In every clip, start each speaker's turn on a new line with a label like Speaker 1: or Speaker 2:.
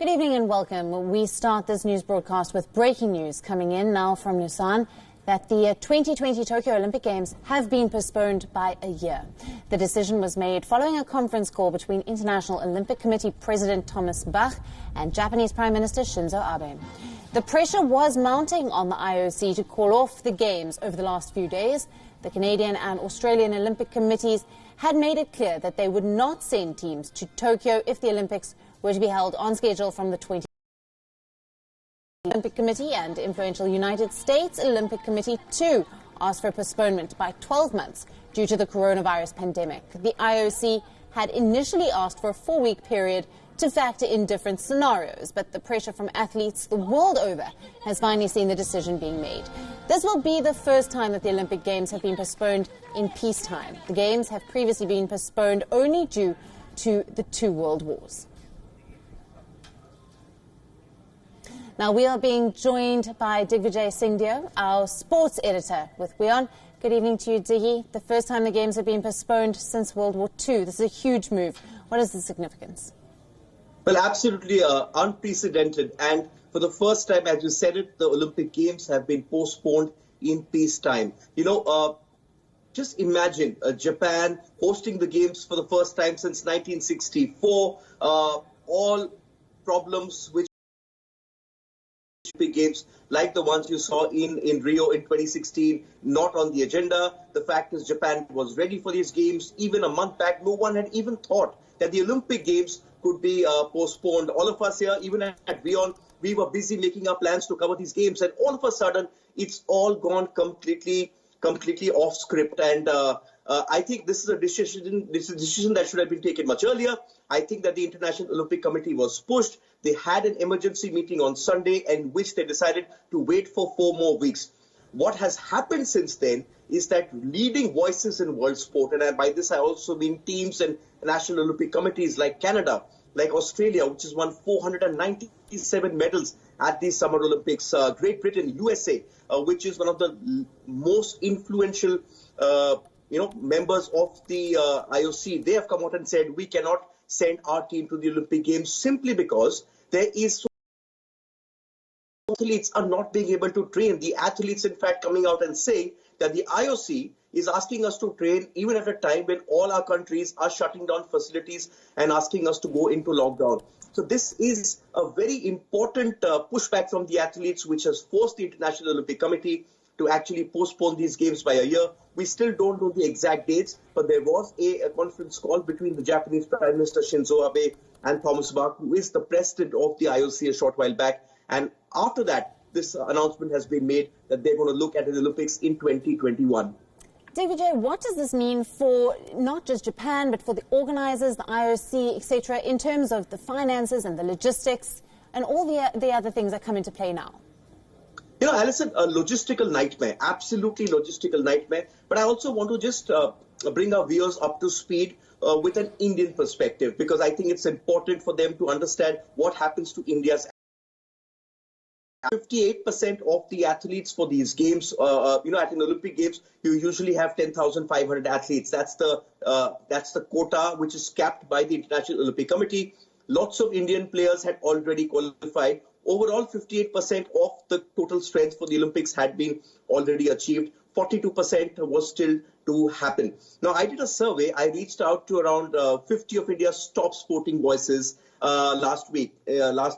Speaker 1: Good evening and welcome. We start this news broadcast with breaking news coming in now from Busan that the 2020 Tokyo Olympic Games have been postponed by a year. The decision was made following a conference call between International Olympic Committee President Thomas Bach and Japanese Prime Minister Shinzo Abe. The pressure was mounting on the IOC to call off the Games over the last few days. The Canadian and Australian Olympic committees had made it clear that they would not send teams to Tokyo if the Olympics were to be held on schedule from the 2020 Olympic Committee, and influential United States Olympic Committee too asked for a postponement by 12 months due to the coronavirus pandemic. The IOC had initially asked for a 4-week period to factor in different scenarios, but the pressure from athletes the world over has finally seen the decision being made. This will be the first time that the Olympic Games have been postponed in peacetime. The Games have previously been postponed only due to the 2 world wars. Now, we are being joined by Digvijay Singhdeo, our sports editor with WION. Good evening to you, Diggy. The first time the Games have been postponed since World War II. This is a huge move. What is the significance?
Speaker 2: Well, absolutely unprecedented. And for the first time, as you said it, the Olympic Games have been postponed in peacetime. Just imagine Japan hosting the Games for the first time since 1964. All problems which Olympic Games, like the ones you saw in Rio in 2016, not on the agenda. The fact is Japan was ready for these Games. Even a month back, no one had even thought that the Olympic Games could be postponed. All of us here, even at WION, we were busy making our plans to cover these Games, and all of a sudden, it's all gone completely off script. And I think this is a decision that should have been taken much earlier. I think that the International Olympic Committee was pushed. They had an emergency meeting on Sunday in which they decided to wait for 4 more weeks. What has happened since then is that leading voices in world sport, and by this I also mean teams and national Olympic committees like Canada, like Australia, which has won 497 medals at the Summer Olympics, Great Britain, USA, which is one of the most influential members of the IOC, they have come out and said we cannot send our team to the Olympic Games simply because there is athletes are not being able to train. The athletes, in fact, coming out and saying that the IOC is asking us to train even at a time when all our countries are shutting down facilities and asking us to go into lockdown. So this is a very important pushback from the athletes, which has forced the International Olympic Committee to actually postpone these Games by a year. We still don't know the exact dates, but there was a conference call between the Japanese Prime Minister Shinzo Abe and Thomas Bach, who is the president of the IOC, a short while back. And after that, this announcement has been made that they're going to look at the Olympics in 2021.
Speaker 1: Digvijay, what does this mean for not just Japan, but for the organizers, the IOC, etc., in terms of the finances and the logistics and all the other things that come into play now?
Speaker 2: Alison, a logistical nightmare, absolutely logistical nightmare. But I also want to just bring our viewers up to speed with an Indian perspective, because I think it's important for them to understand what happens to India's 58% of the athletes for these Games, at an Olympic Games, you usually have 10,500 athletes. That's the quota which is capped by the International Olympic Committee. Lots of Indian players had already qualified. Overall, 58% of the total strength for the Olympics had been already achieved. 42% was still to happen. Now, I did a survey. I reached out to around 50 of India's top sporting voices last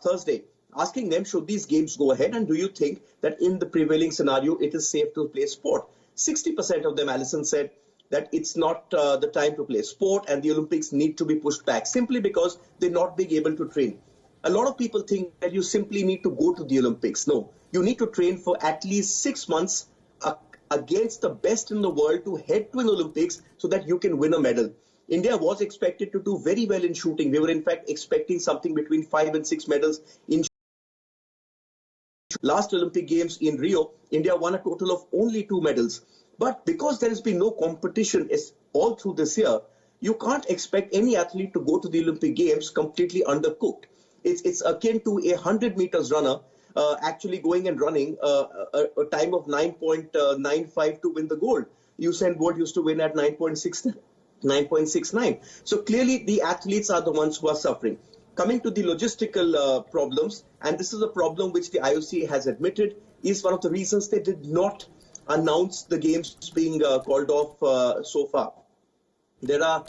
Speaker 2: Thursday, asking them, should these Games go ahead, and do you think that in the prevailing scenario, it is safe to play sport? 60% of them, Alison, said that it's not the time to play sport and the Olympics need to be pushed back simply because they're not being able to train. A lot of people think that you simply need to go to the Olympics. No, you need to train for at least 6 months against the best in the world to head to an Olympics so that you can win a medal. India was expected to do very well in shooting. We were in fact expecting something between 5 and 6 medals in last Olympic Games in Rio. India won a total of only 2 medals. But because there has been no competition all through this year, you can't expect any athlete to go to the Olympic Games completely undercooked. It's akin to a 100 meters runner actually going and running a time of 9.95 to win the gold. Usain Bolt used to win at 9.69. So clearly the athletes are the ones who are suffering. Coming to the logistical problems, and this is a problem which the IOC has admitted is one of the reasons they did not announce the games being called off so far. There are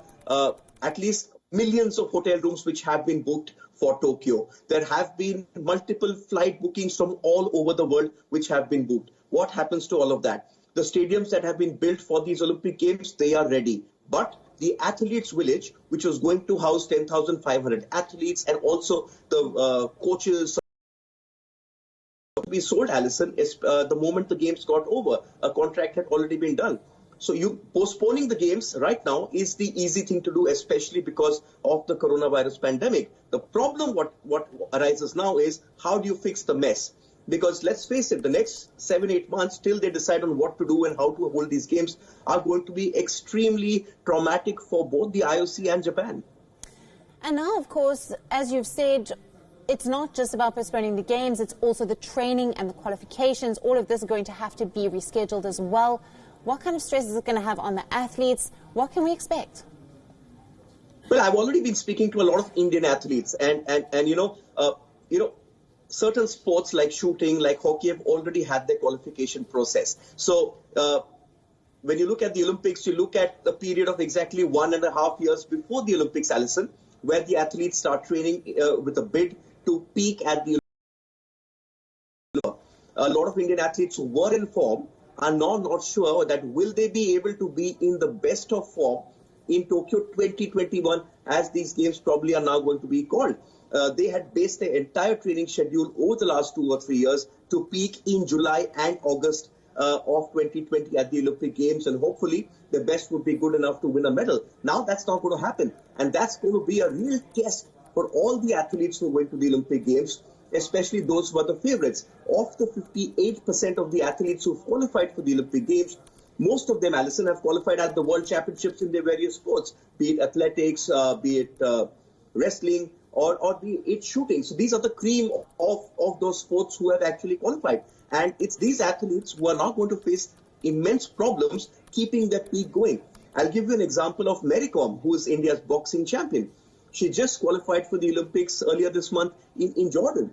Speaker 2: at least millions of hotel rooms which have been booked for Tokyo. There have been multiple flight bookings from all over the world which have been booked. What happens to all of that? The stadiums that have been built for these Olympic Games, they are ready. But the athletes' village, which was going to house 10,500 athletes and also the coaches, to be sold, Alison, the moment the games got over. A contract had already been done. So postponing the games right now is the easy thing to do, especially because of the coronavirus pandemic. The problem what arises now is how do you fix the mess? Because let's face it, the next 7-8 months till they decide on what to do and how to hold these games are going to be extremely traumatic for both the IOC and Japan.
Speaker 1: And now, of course, as you've said, it's not just about postponing the games, it's also the training and the qualifications. All of this is going to have to be rescheduled as well. What kind of stress is it going to have on the athletes? What can we expect?
Speaker 2: Well, I've already been speaking to a lot of Indian athletes, and certain sports like shooting, like hockey, have already had their qualification process. So when you look at the Olympics, you look at a period of exactly 1.5 years before the Olympics, Alison, where the athletes start training with a bid to peak at the Olympics. A lot of Indian athletes who were in form are now not sure that will they be able to be in the best of form in Tokyo 2021, as these games probably are now going to be called. They had based their entire training schedule over the last 2 or 3 years to peak in July and August of 2020 at the Olympic Games, and hopefully the best would be good enough to win a medal. Now that's not going to happen, and that's going to be a real test for all the athletes who went to the Olympic Games, especially those who are the favorites. Of the 58% of the athletes who qualified for the Olympic Games, most of them, Alison, have qualified at the World Championships in their various sports, be it athletics, be it wrestling, or be it shooting. So these are the cream of those sports who have actually qualified. And it's these athletes who are now going to face immense problems keeping their peak going. I'll give you an example of Mary Kom, who is India's boxing champion. She just qualified for the Olympics earlier this month in Jordan.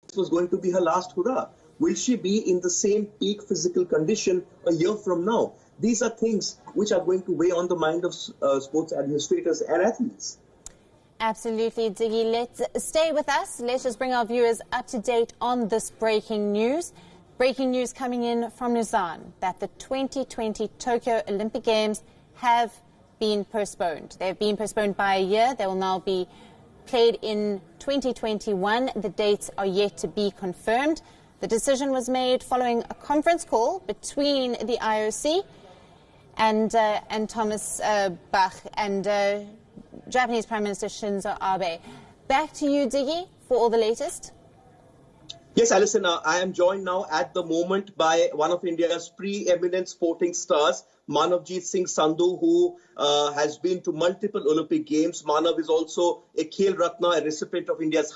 Speaker 2: This was going to be her last hurrah. Will she be in the same peak physical condition a year from now? These are things which are going to weigh on the mind of sports administrators and athletes.
Speaker 1: Absolutely, Diggy. Let's stay with us. Let's just bring our viewers up to date on this breaking news. Breaking news coming in from Busan that the 2020 Tokyo Olympic Games have been postponed. They've been postponed by a year. They will now be played in 2021. The dates are yet to be confirmed. The decision was made following a conference call between the IOC and Thomas Bach and Japanese Prime Minister Shinzo Abe. Back to you, Diggy, for all the latest.
Speaker 2: Yes, Alison, I am joined now at the moment by one of India's preeminent sporting stars, Manavjit Singh Sandhu, who has been to multiple Olympic Games. Manav is also a Khel Ratna, a recipient of India's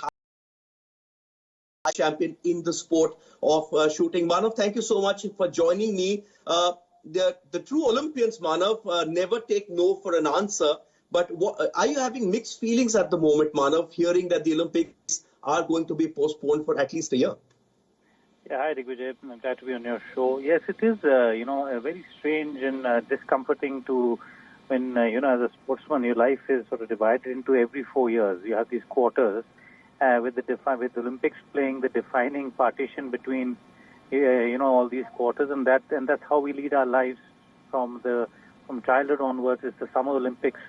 Speaker 2: champion in the sport of shooting. Manav, thank you so much for joining me. The true Olympians, Manav, never take no for an answer. But are you having mixed feelings at the moment, Manav, hearing that the Olympics are going to be postponed for at least a year?
Speaker 3: Yeah, hi, Digvijay. I'm glad to be on your show. Yes, it is, very strange and discomforting to when, as a sportsman, your life is sort of divided into every 4 years. You have these quarters with the Olympics playing the defining partition between, all these quarters, and that's how we lead our lives from childhood onwards. It's the Summer Olympics,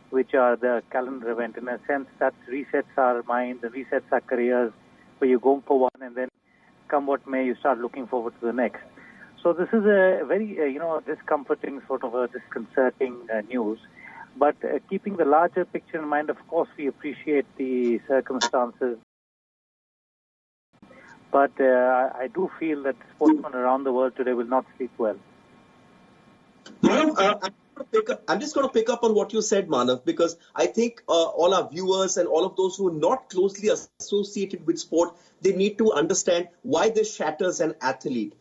Speaker 3: which are the calendar event. In a sense, that resets our minds and resets our careers, where you go for one and then come what may, you start looking forward to the next. So this is a very, discomforting, sort of a disconcerting news. But keeping the larger picture in mind, of course, we appreciate the circumstances. But I do feel that sportsmen around the world today will not sleep well.
Speaker 2: I'm just going to pick up on what you said, Manav, because I think all our viewers and all of those who are not closely associated with sport, they need to understand why this shatters an athlete.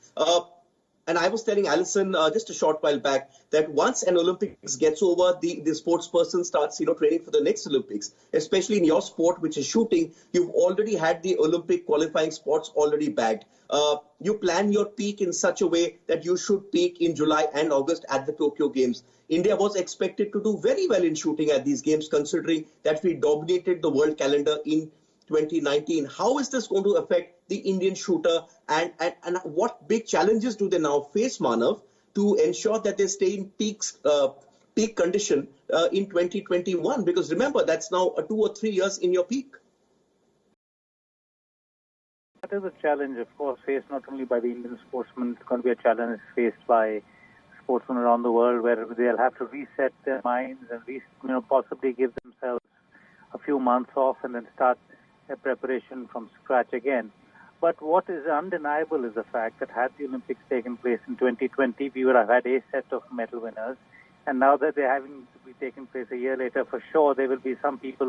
Speaker 2: And I was telling Alison just a short while back that once an Olympics gets over, the sports person starts, training for the next Olympics. Especially in your sport, which is shooting, you've already had the Olympic qualifying spots already bagged. You plan your peak in such a way that you should peak in July and August at the Tokyo Games. India was expected to do very well in shooting at these games, considering that we dominated the world calendar in 2019. How is this going to affect the Indian shooter, and what big challenges do they now face, Manav, to ensure that they stay in peak condition in 2021? Because remember, that's now 2 or 3 years in your peak.
Speaker 3: That is a challenge, of course, faced not only by the Indian sportsmen. It's going to be a challenge faced by sportsmen around the world, where they'll have to reset their minds and possibly give themselves a few months off and then start a preparation from scratch again. But what is undeniable is the fact that had the Olympics taken place in 2020, we would have had a set of medal winners. And now that they're having to be taken place a year later, for sure there will be some people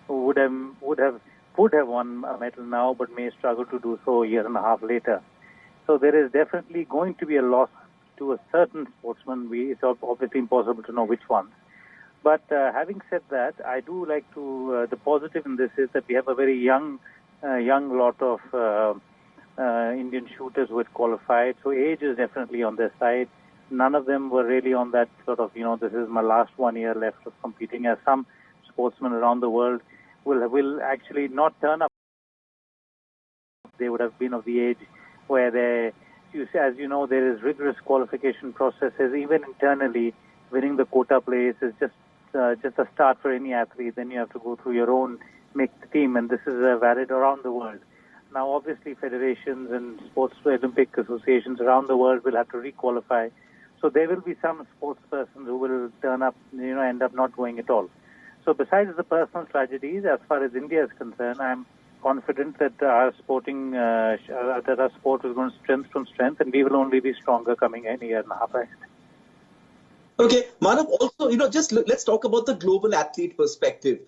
Speaker 3: who would have won a medal now, but may struggle to do so a year and a half later. So there is definitely going to be a loss to a certain sportsman. It's obviously impossible to know which ones. But having said that, I do like to, the positive in this is that we have a very young lot of Indian shooters who had qualified. So age is definitely on their side. None of them were really on that sort of, this is my last 1 year left of competing, as some sportsmen around the world will actually not turn up. They would have been of the age where as you know, there is rigorous qualification processes. Even internally, winning the quota place is just a start for any athlete. Then you have to go through your own mixed team, and this is valid around the world. Now, obviously, federations and sports Olympic associations around the world will have to requalify. So there will be some sports persons who will turn up, end up not going at all. So besides the personal tragedies, as far as India is concerned, I'm confident that our sport is going strength from strength, and we will only be stronger coming in a year and a half ahead.
Speaker 2: Okay, Manav, also, let's talk about the global athlete perspective,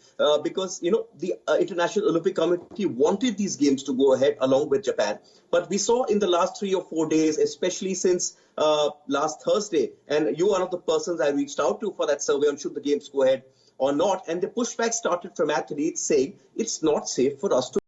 Speaker 2: because, the International Olympic Committee wanted these games to go ahead along with Japan. But we saw in the last 3 or 4 days, especially since last Thursday, and you are one of the persons I reached out to for that survey on should the games go ahead or not, and the pushback started from athletes saying it's not safe for us to.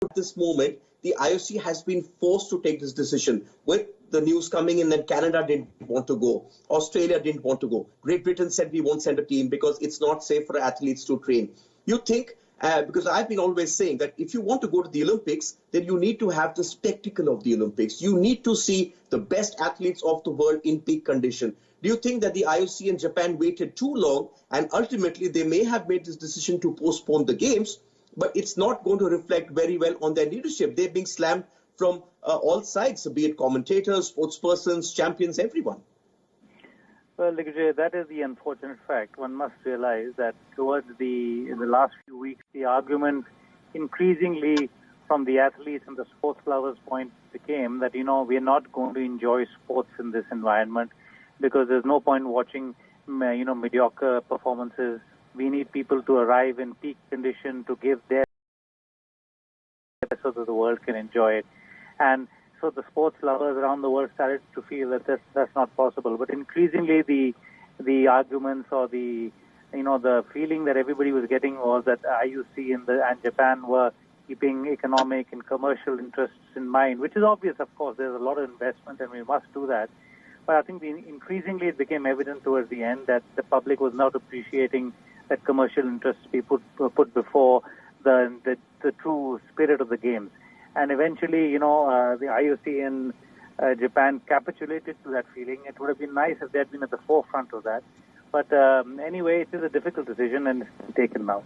Speaker 2: At this moment, the IOC has been forced to take this decision, with the news coming in that Canada didn't want to go, Australia didn't want to go, Great Britain said we won't send a team because it's not safe for athletes to train. You think, because I've been always saying that if you want to go to the Olympics, then you need to have the spectacle of the Olympics. You need to see the best athletes of the world in peak condition. Do you think that the IOC and Japan waited too long, and ultimately they may have made this decision to postpone the games, but it's not going to reflect very well on their leadership? They're being slammed from all sides, be it commentators, sportspersons, champions, everyone.
Speaker 3: Well, Digvijay, that is the unfortunate fact. One must realize that in the last few weeks, the argument increasingly from the athletes and the sports lovers' point became that, we are not going to enjoy sports in this environment because there's no point watching, mediocre performances. We need people to arrive in peak condition to give their so that the world can enjoy it. And so the sports lovers around the world started to feel that that's not possible. But increasingly the arguments or the feeling that everybody was getting was that IOC and Japan were keeping economic and commercial interests in mind, which is obvious, of course. There's a lot of investment and we must do that. But I think increasingly it became evident towards the end that the public was not appreciating that commercial interests be put before the true spirit of the games. And eventually, the IOC and Japan capitulated to that feeling. It would have been nice if they had been at the forefront of that. But anyway, it is a difficult decision and it's taken now.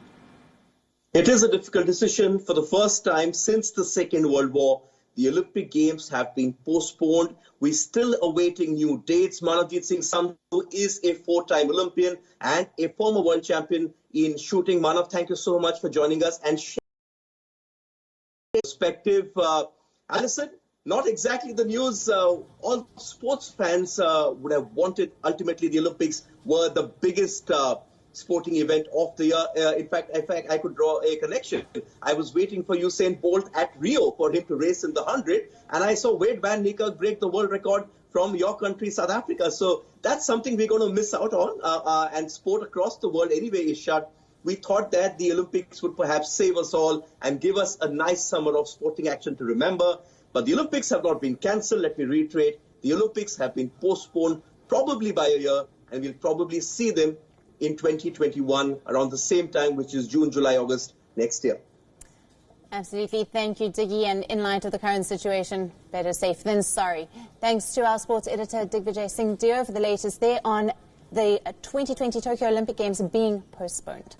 Speaker 2: It is a difficult decision. For the first time since the Second World War, the Olympic Games have been postponed. We're still awaiting new dates. Manavjit Singh Sandhu is a 4-time Olympian and a former world champion in shooting. Manav, thank you so much for joining us and sharing perspective. Alison, not exactly the news all sports fans would have wanted. Ultimately, the Olympics were the biggest sporting event of the year. In fact, I could draw a connection. I was waiting for Usain Bolt at Rio for him to race in the 100, and I saw Wade Van Niekerk break the world record from your country, South Africa. So that's something we're going to miss out on, and sport across the world anyway is shut. We thought that the Olympics would perhaps save us all and give us a nice summer of sporting action to remember. But the Olympics have not been cancelled. Let me reiterate, the Olympics have been postponed probably by a year, and we'll probably see them in 2021 around the same time, which is June, July, August next year.
Speaker 1: Absolutely. Thank you, Diggy. And in light of the current situation, better safe than sorry. Thanks to our sports editor, Digvijay Singh Deo, for the latest there on the 2020 Tokyo Olympic Games being postponed.